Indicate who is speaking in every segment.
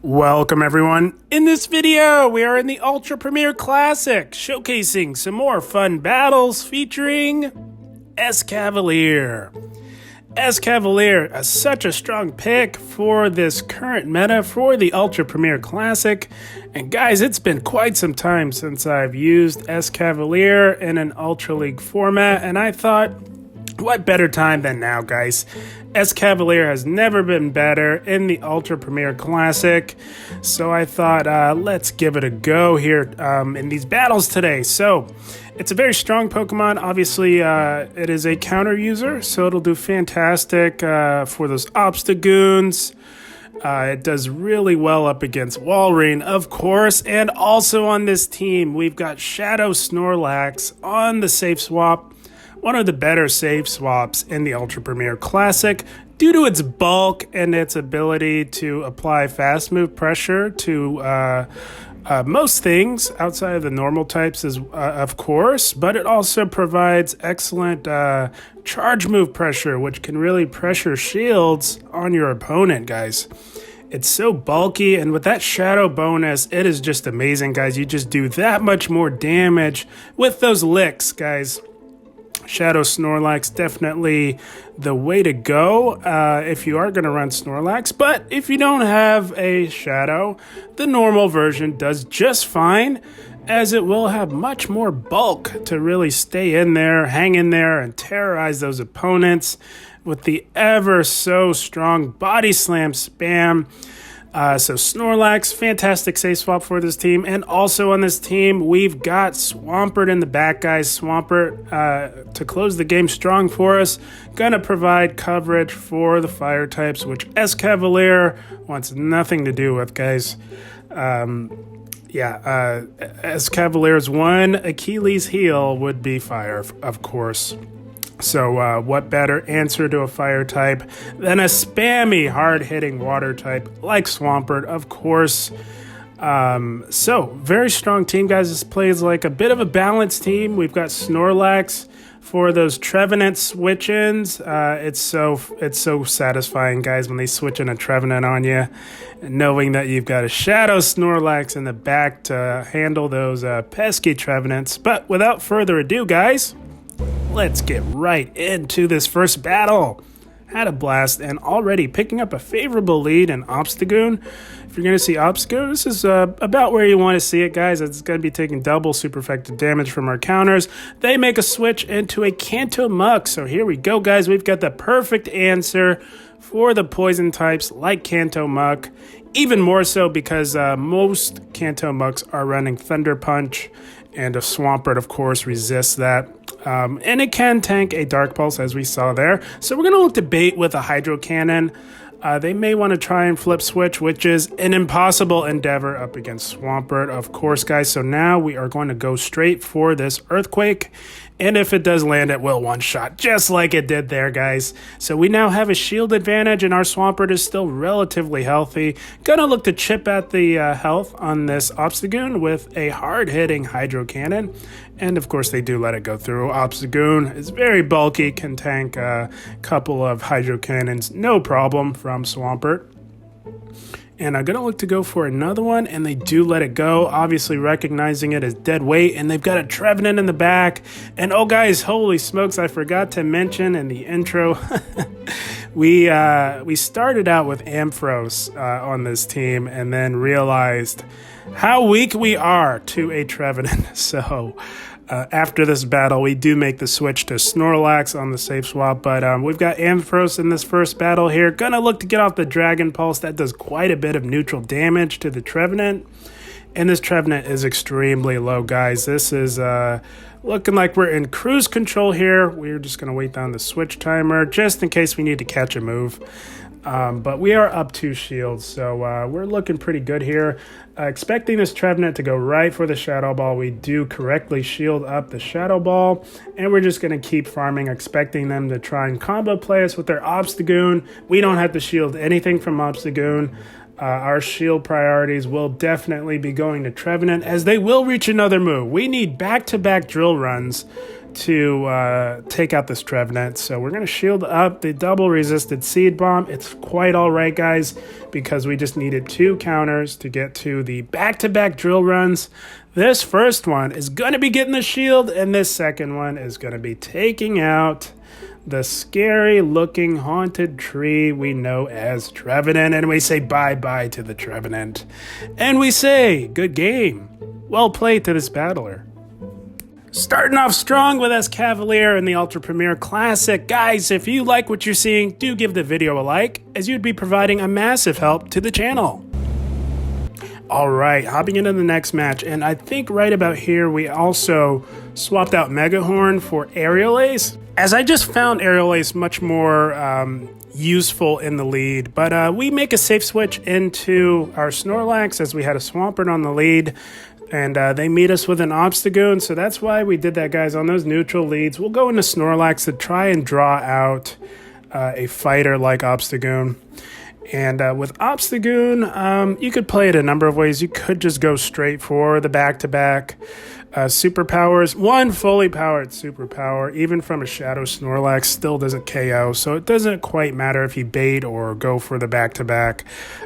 Speaker 1: Welcome everyone. In this video, we are in the Ultra Premier Classic, showcasing some more fun battles featuring Escavalier. Escavalier is such a strong pick for this current meta for the Ultra Premier Classic. And guys, it's been quite some time since I've used Escavalier in an Ultra League format, and I thought, what better time than now, guys? Escavalier has never been better in the Ultra Premier Classic, so I thought, let's give it a go here in these battles today. So, it's a very strong Pokemon. Obviously, it is a counter user, so it'll do fantastic for those Obstagoons. It does really well up against Walrein, of course, and also on this team, we've got Shadow Snorlax on the safe swap. One of the better save swaps in the Ultra Premier Classic due to its bulk and its ability to apply fast move pressure to most things outside of the normal types, of course, but it also provides excellent charge move pressure, which can really pressure shields on your opponent, guys. It's so bulky, and with that shadow bonus, it is just amazing, guys. You just do that much more damage with those licks, guys. Shadow Snorlax, definitely the way to go if you are going to run Snorlax. But if you don't have a Shadow, the normal version does just fine, as it will have much more bulk to really stay in there, hang in there, and terrorize those opponents with the ever so strong Body Slam spam. So Snorlax, fantastic safe swap for this team. And also on this team, we've got Swampert in the back, guys. Swampert, to close the game strong for us, gonna provide coverage for the fire types, which Escavalier wants nothing to do with, guys. Escavalier's one Achilles heel would be fire, of course. So what better answer to a fire type than a spammy, hard-hitting water type like Swampert, of course. So, very strong team, guys. This plays like a bit of a balanced team. We've got Snorlax for those Trevenant switch-ins. It's so satisfying, guys, when they switch in a Trevenant on you, knowing that you've got a Shadow Snorlax in the back to handle those pesky Trevenants. But without further ado, guys, let's get right into this first battle. Had a blast and already picking up a favorable lead in Obstagoon. If you're going to see Obstagoon, this is about where you want to see it, guys. It's going to be taking double super effective damage from our counters. They make a switch into a Kanto Muck. So here we go, guys. We've got the perfect answer for the poison types like Kanto Muck. Even more so because most Kanto Mucks are running Thunder Punch, and a Swampert, of course, resists that. And it can tank a Dark Pulse, as we saw there. So we're going to look to bait with a Hydro Cannon. They may want to try and flip switch, which is an impossible endeavor up against Swampert, of course, guys. So now we are going to go straight for this Earthquake. And if it does land, it will one-shot, just like it did there, guys. So we now have a shield advantage, and our Swampert is still relatively healthy. Gonna look to chip at the health on this Obstagoon with a hard-hitting Hydro Cannon. And, of course, they do let it go through. Obstagoon is very bulky, can tank a couple of Hydro Cannons, no problem, from Swampert. And I'm going to look to go for another one, and they do let it go, obviously recognizing it as dead weight, and they've got a Trevenant in the back. And, oh, guys, holy smokes, I forgot to mention in the intro, we started out with Ampharos on this team and then realized how weak we are to a Trevenant. So after this battle, we do make the switch to Snorlax on the safe swap, but we've got Ampharos in this first battle here. Gonna look to get off the Dragon Pulse. That does quite a bit of neutral damage to the Trevenant, and this Trevenant is extremely low, guys. This is looking like we're in cruise control here. We're just gonna wait down the switch timer just in case we need to catch a move. But we are up 2 shields, so we're looking pretty good here. Expecting this Trevenant to go right for the Shadow Ball. We do correctly shield up the Shadow Ball, and we're just going to keep farming, expecting them to try and combo play us with their Obstagoon. We don't have to shield anything from Obstagoon. Our shield priorities will definitely be going to Trevenant, as they will reach another move. We need back-to-back drill runs to take out this Trevenant. So we're going to shield up the double resisted Seed Bomb. It's quite all right, guys, because we just needed 2 counters to get to the back-to-back drill runs. This first one is going to be getting the shield, and this second one is going to be taking out the scary-looking haunted tree we know as Trevenant. And we say bye-bye to the Trevenant. And we say, good game. Well played to this battler. Starting off strong with Escavalier in the Ultra Premier Classic. Guys, if you like what you're seeing, do give the video a like, as you'd be providing a massive help to the channel. Alright, hopping into the next match, and I think right about here we also swapped out Megahorn for Aerial Ace, as I just found Aerial Ace much more useful in the lead. But we make a safe switch into our Snorlax, as we had a Swampert on the lead. And they meet us with an Obstagoon, so that's why we did that, guys. On those neutral leads, we'll go into Snorlax to try and draw out a fighter like Obstagoon. And with Obstagoon, you could play it a number of ways. You could just go straight for the back-to-back superpowers. One fully powered superpower, even from a Shadow Snorlax, still doesn't KO. So it doesn't quite matter if you bait or go for the back-to-back.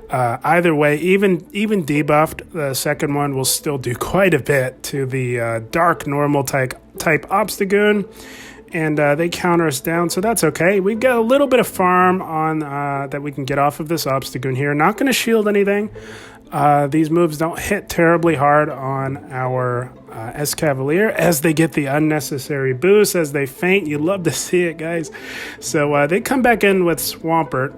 Speaker 1: Either way, even debuffed, the second one will still do quite a bit to the dark normal type Obstagoon. And they counter us down, so that's okay. We've got a little bit of farm on that we can get off of this Obstagoon here. Not going to shield anything. These moves don't hit terribly hard on our Escavalier, as they get the unnecessary boost, as they faint. You love to see it, guys. So they come back in with Swampert.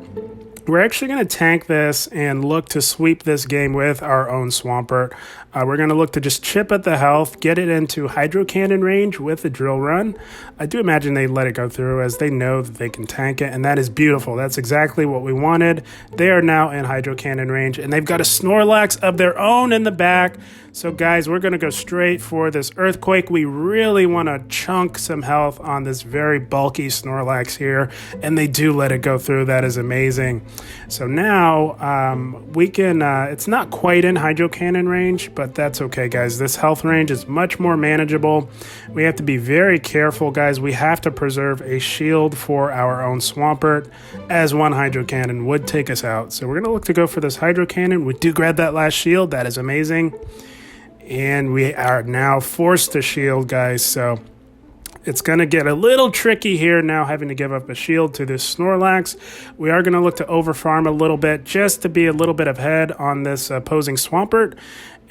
Speaker 1: We're actually going to tank this and look to sweep this game with our own Swampert. We're going to look to just chip at the health, get it into Hydro Cannon range with the drill run. I do imagine they let it go through, as they know that they can tank it, and that is beautiful. That's exactly what we wanted. They are now in Hydro Cannon range, and they've got a Snorlax of their own in the back. So guys, we're going to go straight for this Earthquake. We really want to chunk some health on this very bulky Snorlax here, and they do let it go through. That is amazing. So now we can, it's not quite in Hydro Cannon range, but that's okay, guys. This health range is much more manageable. We have to be very careful, guys. We have to preserve a shield for our own Swampert, as one Hydro Cannon would take us out. So we're going to look to go for this Hydro Cannon. We do grab that last shield. That is amazing. And we are now forced to shield, guys. So it's going to get a little tricky here now, having to give up a shield to this Snorlax. We are going to look to overfarm a little bit, just to be a little bit ahead on this opposing Swampert.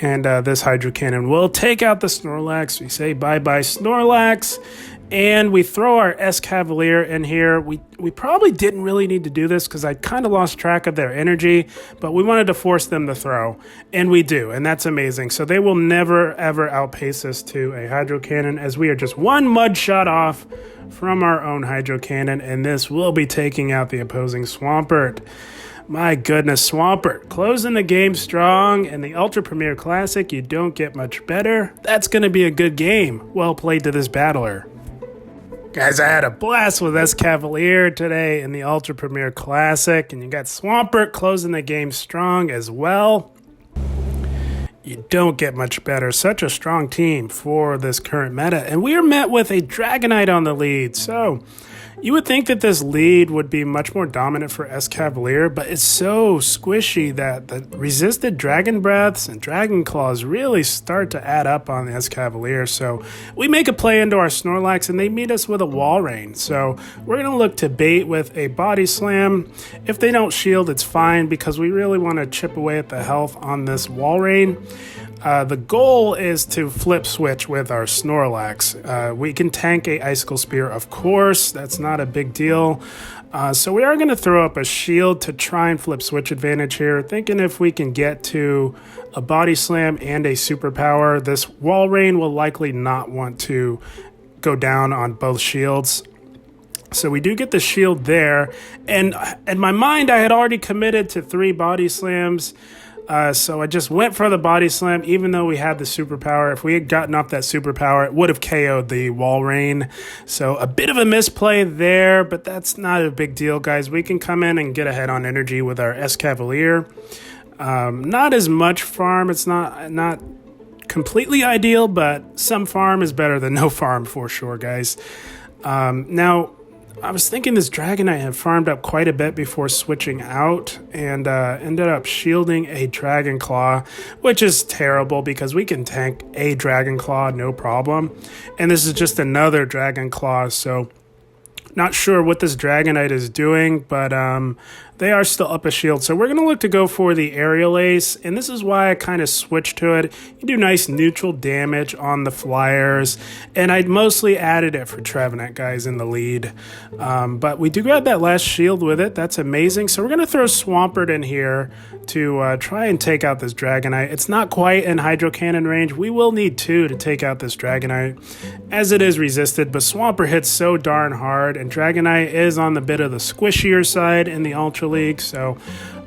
Speaker 1: And this Hydro Cannon will take out the Snorlax. We say bye-bye, Snorlax. And we throw our Escavalier in here. We probably didn't really need to do this, because I kind of lost track of their energy. But we wanted to force them to throw. And we do. And that's amazing. So they will never, ever outpace us to a Hydro Cannon, as we are just one mud shot off from our own Hydro Cannon. And this will be taking out the opposing Swampert. My goodness, Swampert closing the game strong. In the Ultra Premier Classic, you don't get much better. That's going to be a good game. Well played to this battler. Guys, I had a blast with Escavalier today in the Ultra Premier Classic, and you got Swampert closing the game strong as well. You don't get much better. Such a strong team for this current meta. And we are met with a Dragonite on the lead, so you would think that this lead would be much more dominant for Escavalier, but it's so squishy that the resisted Dragon Breaths and Dragon Claws really start to add up on the Escavalier. So we make a play into our Snorlax, and they meet us with a Wall Rain. So we're going to look to bait with a Body Slam. If they don't shield, it's fine, because we really want to chip away at the health on this Wall Rain. The goal is to flip switch with our Snorlax. We can tank a Icicle Spear, of course. That's not a big deal. So we are going to throw up a shield to try and flip switch advantage here. Thinking if we can get to a Body Slam and a Superpower, this Wall Rain will likely not want to go down on both shields. So we do get the shield there. And in my mind, I had already committed to 3 Body Slams. So I just went for the Body Slam, even though we had the Superpower. If we had gotten off that Superpower, it would have KO'd the Wall Rain. So a bit of a misplay there, but that's not a big deal, guys. We can come in and get ahead on energy with our Escavalier. Not as much farm. It's not completely ideal, but some farm is better than no farm for sure, guys. Now, I was thinking this Dragonite had farmed up quite a bit before switching out and ended up shielding a Dragon Claw, which is terrible because we can tank a Dragon Claw no problem. And this is just another Dragon Claw, so not sure what this Dragonite is doing, but they are still up a shield. So we're going to look to go for the Aerial Ace, and this is why I kind of switched to it. You do nice neutral damage on the flyers, and I mostly added it for Trevenant, guys, in the lead. But we do grab that last shield with it. That's amazing. So we're going to throw Swampert in here to try and take out this Dragonite. It's not quite in Hydro Cannon range. We will need 2 to take out this Dragonite, as it is resisted, but Swampert hits so darn hard, and Dragonite is on the bit of the squishier side in the Ultra League, so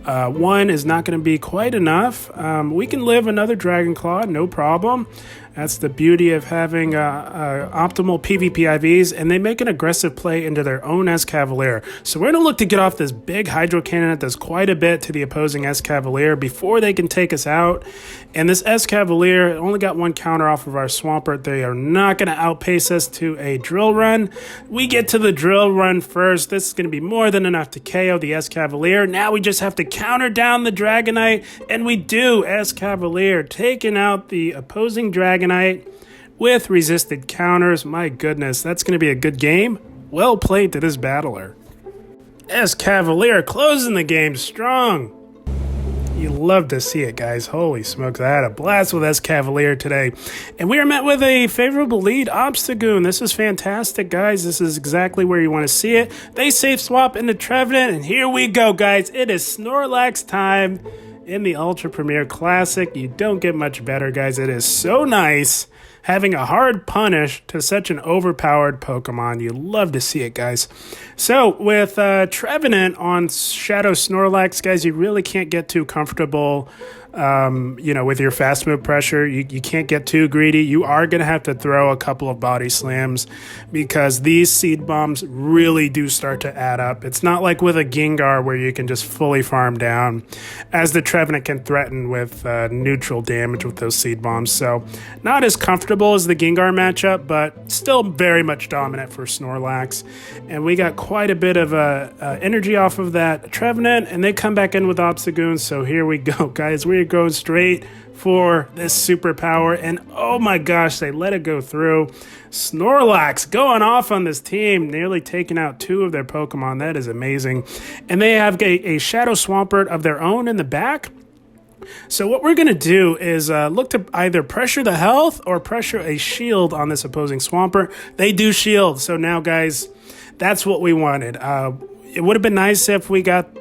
Speaker 1: 1 is not going to be quite enough. We can live another Dragon Claw, no problem. That's the beauty of having optimal PvP IVs, and they make an aggressive play into their own Escavalier. So we're going to look to get off this big Hydro Cannon that does quite a bit to the opposing Escavalier before they can take us out. And this Escavalier only got 1 counter off of our Swampert. They are not going to outpace us to a Drill Run. We get to the Drill Run first. This is going to be more than enough to KO the Escavalier. Now we just have to counter down the Dragonite, and we do. Escavalier taking out the opposing Dragonite with resisted counters. My goodness, that's going to be a good game. Well played to this battler. Escavalier closing the game strong. You love to see it, guys. Holy smokes, I had a blast with Escavalier today. And we are met with a favorable lead, Obstagoon. This is fantastic, guys. This is exactly where you want to see it. They safe swap into Trevenant, and here we go, guys. It is Snorlax time in the Ultra Premier Classic. You don't get much better, guys. It is so nice having a hard punish to such an overpowered Pokemon. You love to see it, guys. So with Trevenant on Shadow Snorlax, guys, you really can't get too comfortable with your fast move pressure. You can't get too greedy. You are going to have to throw a couple of body slams because these seed bombs really do start to add up. It's not like with a Gengar where you can just fully farm down, as the Trevenant can threaten with neutral damage with those seed bombs. So not as comfortable as the Gengar matchup, but still very much dominant for Snorlax. And we got quite a bit of energy off of that Trevenant, and they come back in with Obstagoon. So here we go, guys. We're going straight for this superpower, and oh my gosh, they let it go through. Snorlax going off on this team, nearly taking out 2 of their Pokemon. That is amazing. And they have a Shadow Swampert of their own in the back. So what we're going to do is look to either pressure the health or pressure a shield on this opposing Swampert. They do shield, so now, guys, that's what we wanted. It would have been nice if we got,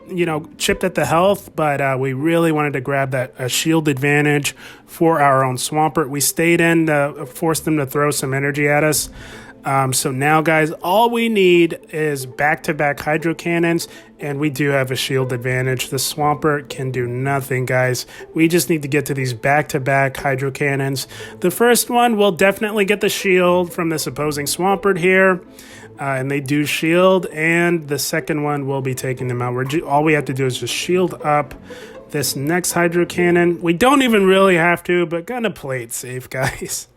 Speaker 1: chipped at the health, but we really wanted to grab that shield advantage for our own Swampert. We stayed in to force them to throw some energy at us. So now, guys, all we need is back-to-back Hydro Cannons, and we do have a shield advantage. The Swampert can do nothing, guys. We just need to get to these back-to-back Hydro Cannons. The first one will definitely get the shield from this opposing Swampert here. And they do shield, and the second one will be taking them out. All we have to do is just shield up this next Hydro Cannon. We don't even really have to, but gonna play it safe, guys.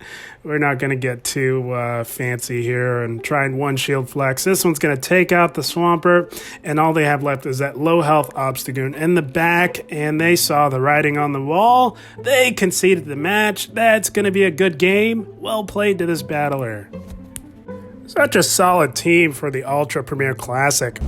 Speaker 1: We're not gonna get too fancy here and try and one shield flex. This one's gonna take out the Swampert, and all they have left is that low health Obstagoon in the back, and they saw the writing on the wall. They conceded the match. That's gonna be a good game. Well played to this battler. Such a solid team for the Ultra Premier Classic.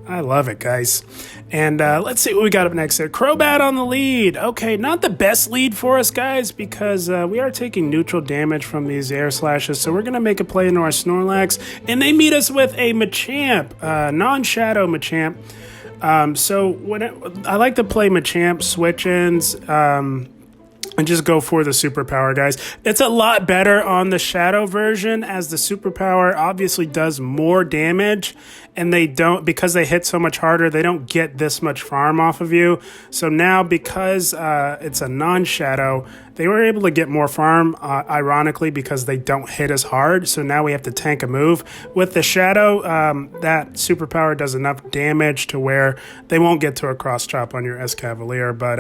Speaker 1: I love it, guys. And let's see what we got up next there. Crobat on the lead. Okay, not the best lead for us, guys, because we are taking neutral damage from these air slashes. So we're going to make a play into our Snorlax. And they meet us with a Machamp, non-Shadow Machamp. I like to play Machamp switch-ins. And just go for the superpower, guys. It's a lot better on the Shadow version, as the superpower obviously does more damage, and they don't, because they hit so much harder, they don't get this much farm off of you. So now, because it's a non-Shadow, they were able to get more farm, ironically, because they don't hit as hard. So now we have to tank a move. With the Shadow, that superpower does enough damage to where they won't get to a cross chop on your Escavalier. But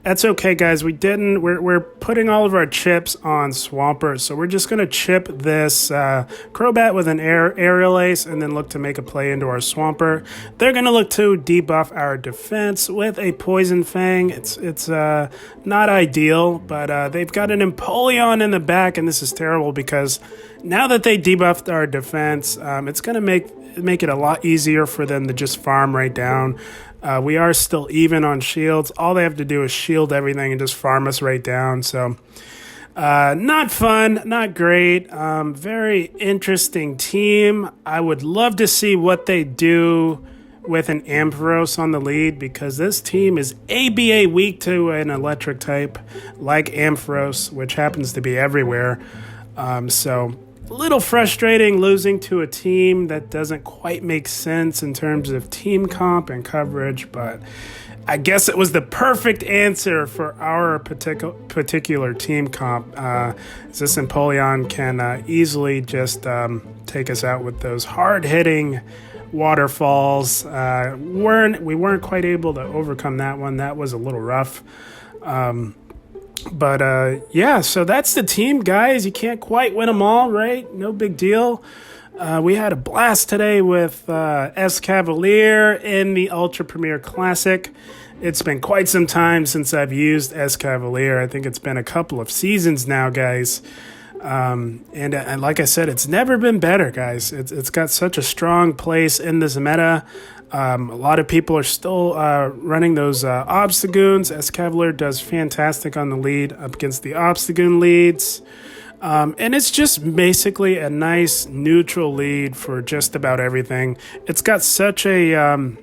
Speaker 1: that's okay, guys. We didn't in. We're putting all of our chips on Swampert, so we're just going to chip this Crobat with an Aerial Ace and then look to make a play into our Swampert. They're going to look to debuff our defense with a Poison Fang. It's not ideal, but they've got an Empoleon in the back, and this is terrible because now that they debuffed our defense, it's going to make it a lot easier for them to just farm right down. We are still even on shields. All they have to do is shield everything and just farm us right down. So not fun, not great. Very interesting team. I would love to see what they do with an Ampharos on the lead, because this team is ABA weak to an electric type like Ampharos, which happens to be everywhere. So a little frustrating losing to a team that doesn't quite make sense in terms of team comp and coverage, but I guess it was the perfect answer for our particular team comp. This Empoleon can easily just take us out with those hard-hitting waterfalls. We weren't quite able to overcome that one. That was a little rough. But yeah, so that's the team, guys. You can't quite win them all, right? No big deal. We had a blast today with Escavalier in the Ultra Premier Classic. It's been quite some time since I've used Escavalier. I think it's been a couple of seasons now, guys. And like I said, it's never been better, guys. It's got such a strong place in this meta. A lot of people are still running those Obstagoons. Escavalier does fantastic on the lead up against the Obstagoon leads. And it's just basically a nice neutral lead for just about everything. It's got such a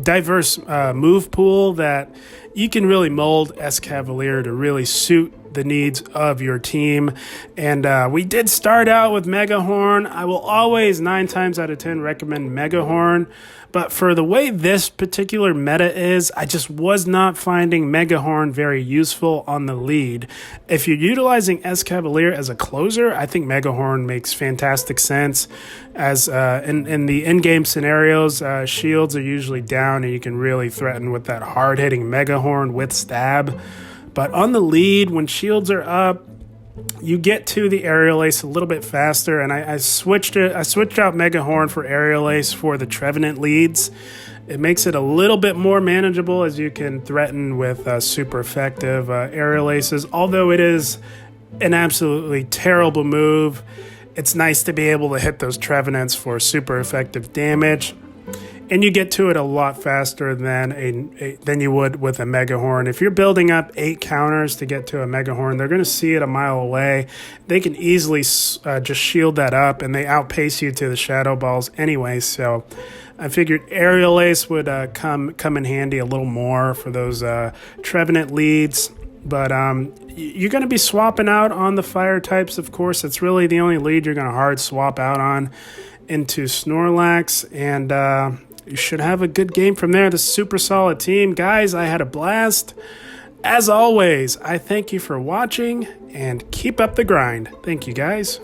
Speaker 1: diverse move pool that you can really mold Escavalier to really suit the needs of your team. And we did start out with Megahorn. I will always 9 times out of 10 recommend Megahorn, but for the way this particular meta is, I just was not finding Megahorn very useful on the lead. If you're utilizing Escavalier as a closer, I think Megahorn makes fantastic sense. As in the in-game scenarios, shields are usually down and you can really threaten with that hard-hitting Megahorn with stab. But on the lead, when shields are up, you get to the Aerial Ace a little bit faster, and I switched out Megahorn for Aerial Ace for the Trevenant leads. It makes it a little bit more manageable as you can threaten with super effective Aerial Aces. Although it is an absolutely terrible move, it's nice to be able to hit those Trevenants for super effective damage. And you get to it a lot faster than you would with a Megahorn. If you're building up 8 counters to get to a Megahorn, they're going to see it a mile away. They can easily just shield that up, and they outpace you to the Shadow Balls anyway. So I figured Aerial Ace would come in handy a little more for those Trevenant leads. But you're going to be swapping out on the fire types, of course. It's really the only lead you're going to hard swap out on into Snorlax, and you should have a good game from there. The super solid team. Guys, I had a blast. As always, I thank you for watching, and keep up the grind. Thank you, guys.